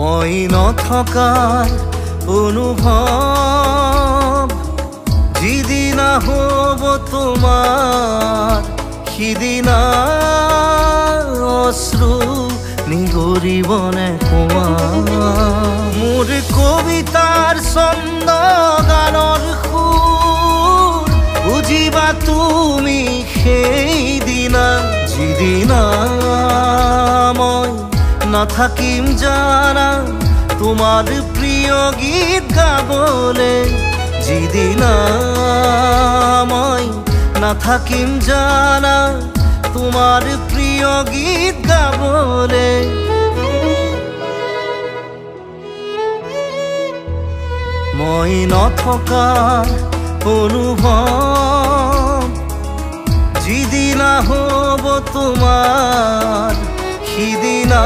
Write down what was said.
মই নথকাৰ অনুভৱ যিদিনা হ'ব তোমাৰ সিদিনা অশ্ৰু নিগৰিবনে কোৱা মোৰ কবিতাৰ ছন্দ গানৰ সুৰ বুজিবা তুমি সেইদিনা যিদিনা মই নাথাকিম জানা তোমাৰ প্ৰিয় গীত গাবলে যিদিনা মই নাথাকিম জানা তোমাৰ প্ৰিয় গীত গাবলে মই নথকাৰ অনুভৱ যিদিনা হ'ব তোমাৰ সিদিনা